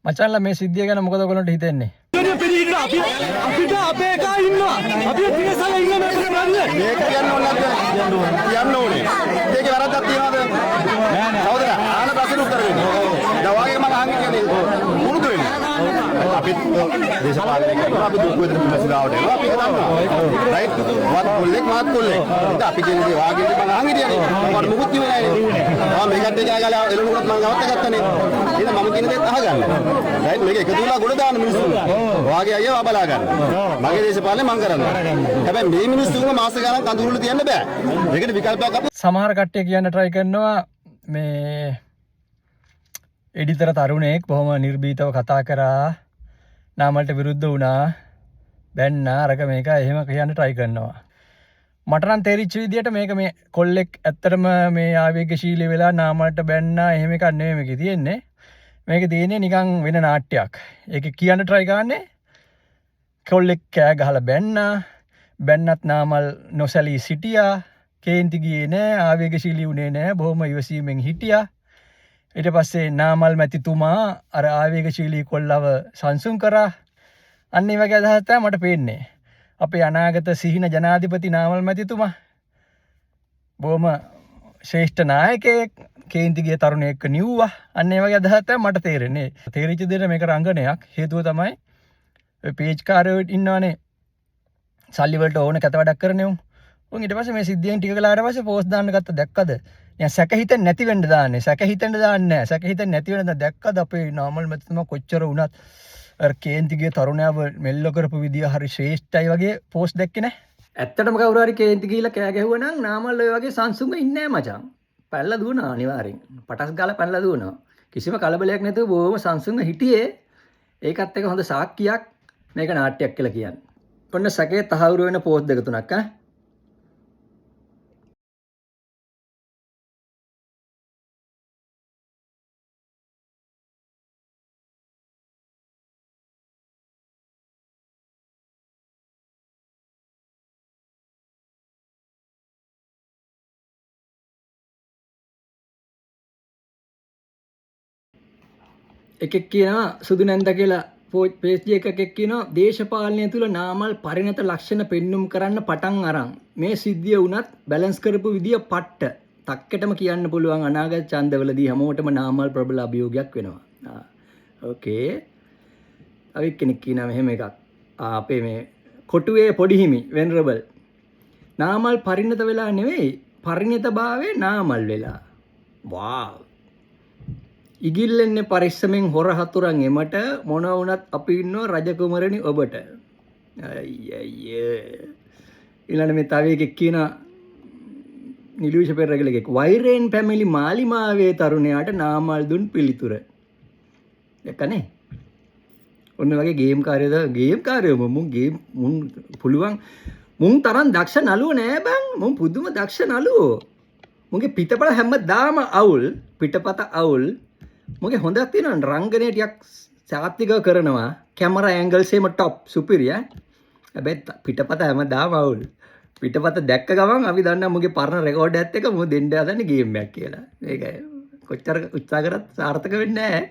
මචංලා මේ සිද්ධිය ගැන මොකද ඔයගොල්ලන්ට හිතෙන්නේ? අපිට අපේ එකා ඉන්නවා. අපි තිරසල ඉන්න මේක කරන්නේ. මේක කියන්න ඕනේ නැද්ද? කියන්න ඕනේ. ඒකේ වැරද්දක් තියනවද? නෑ නෑ. හවුද? ආන ප්‍රශ්න උත්තර දෙන්න. දැන් වාගේ මම අහන්නේ කියන්නේ මුරුදු වෙන්නේ. අපි දේශපාලනය කරනවා අපි දුක් වේදනා විමසලාවට එනවා අපි කරනවා. රයිට්? වත් කොල්ලෙක් මාත් කොල්ලෙක්. ඉතින් අපි කියන්නේ වාගේ මම අහන්නේ කියන්නේ. මම මුකුත් කිව්වේ නෑනේ. මම මේකට ගාලා එළුණුකට මම ගවත්ත ගත්තනේ. එහෙනම් මම කියන දේ අහගන්න. රයිට් මේක එකතු වෙලා ගොඩ දාන්න මිනිස්සු. වාගේ අයියව බලා ගන්න. මගේ දේශපාලනේ මම කරනවා. හැබැයි මේ මිනිස්සුන්ව මාස ගණන් කඳුරුළු තියන්න බෑ. මේකට විකල්පයක් අපිට සමහර කට්ටිය කියන්න try කරනවා මේ එඩිතර තරුණයෙක් බොහොම නිර්භීතව කතා කරා නාමල්ට විරුද්ධ වුණා බැන්නා අරක මේක එහෙම කියන්න try කරනවා. මට නම් තේරිච්ච විදියට මේක මේ කොල්ලෙක් ඇත්තටම මේ ආවේගශීලී වෙලා නාමල්ට බැන්නා එහෙම එකක් නෙවෙයි මේකේ තියෙන්නේ. මේකේ තියෙන්නේ නිකන් වෙන නාට්‍යයක්. ඒක කියන්න try කරන්නේ කොල්ලෙක් කෑ ගහලා බැන්නා බැන්නත් නාමල් නොසැලී සිටියා කේන්ති ගියේ නෑ ආවේගශීලී වුණේ නෑ බොහොම ඉවසීමෙන් හිටියා. ඊට පස්සේ නාමල් මැතිතුමා අර ආවේගශීලී කොල්ලව සංසුන් කරා. අන්න ඒ වගේ අදහස් තමයි මට පේන්නේ. අපේ අනාගත සිහින ජනාධිපති නාමල් මැතිතුමා බොහොම ශ්‍රේෂ්ඨ නායකයෙක් කේන්ති ගිය තරුණයෙක් නිව්වා. අන්න ඒ වගේ අදහස් තමයි මට තේරෙන්නේ. තේරිච්ච දෙයට මේක රංගනයක්. හේතුව තමයි ඔය පේජ් කාරයෝ ඉන්නවනේ සල්ලි වලට ඕන කැත වැඩක් කරන්නේ උන්. උන් ඊට පස්සේ මේ සිද්ධියෙන් ටික කලාට පස්සේ පෝස්ට් දාන්න ගත්ත දැක්කද? නිකන් සැක හිතෙන් නැති වෙන්න දාන්නේ. සැක හිතෙන් දාන්නේ නැහැ. සැක හිතෙන් නැති වෙන දැක්කද අපේ නාමල් මැතිතුමා කොච්චර වුණත් අර කේන්තිගේ තරුණයව මෙල්ල කරපු විදිය හරි ශ්‍රේෂ්ඨයි වගේ පෝස්ට් දැක්කේ නැහැ. ඇත්තටම කවුරු හරි කේන්ති ගිහිල්ලා කෑ ගැහුවා නම් නාමල් ඔය වගේ සංසුන්ව ඉන්නේ නැහැ මචං. පැනලා දුවනවා අනිවාර්යෙන්. පටස් ගාලා පැනලා දුවනවා. කිසිම කලබලයක් නැතුව බොහොම සංසුන්ව හිටියේ. ඒකත් එක හොඳ සාක්කියක් මේක නාට්‍යයක් කියලා කියන්නේ. ඔන්න සැකේ තහවුරු වෙන පෝස්ට් දෙක තුනක් ඈ. එකෙක් කියනවා සුදු නැන්ද කියලා පේජ් එකක් කියනවා දේශපාලනය තුල නාමල් පරිණත ලක්ෂණ පෙන්눔 කරන්න පටන් අරන් මේ සිද්ධිය වුණත් බැලන්ස් කරපු විදිය පට්ට තක්කටම කියන්න පුළුවන් අනාගත ඡන්දවලදී හැමෝටම නාමල් ප්‍රබල අභියෝගයක් වෙනවා. ඕකේ. අවික් කෙනෙක් කියනවා මෙහෙම එකක්. අපේ මේ කොටුවේ පොඩි හිමි වෙනරබල් නාමල් පරිණත වෙලා නෙවෙයි පරිණතභාවයේ නාමල් වෙලා. වාව්. ඉගිල්ලෙන්නේ පරිස්සමෙන් හොර හතුරන් එමට මොන වුණත් අපි ඉන්නෝ රජ කුමරනි ඔබට. අයියෝ. ඊළඟ මේ තව එකෙක් කියන නිලුෂ පෙරගලෙක් වෛරෙන් පැමිණි මාලිමාවේ තරුණයාට නාමල් දුන් පිළිතුර. දැක්කනේ? ඔන්න වගේ ගේම් කාර්යයෝ මුන් ගේම් මුන් පුළුවන් මුන් තරම් දක්ෂ නළුව නෑ බං. මුන් පුදුම දක්ෂ නළුවෝ. මුන්ගේ පිටපත හැමදාම අවුල් පිටපත අවුල්. මොකද හොඳක් තියෙනවා රංගනයේ ටිකක් සාත්විකව කරනවා කැමරා ඇන්ගල්ස් එහෙම টপ සුපිරිය. හැබැයි පිටපත හැමදාම අවුල්. පිටපත දැක්ක ගමන් අපි දන්නවා මුගේ පරණ රෙකෝඩ් එකත් එක මොකද දෙන්න හදන්නේ ගේම් එකක් කියලා. මේක කොච්චර උත්සාහ කරත් සාර්ථක වෙන්නේ නැහැ.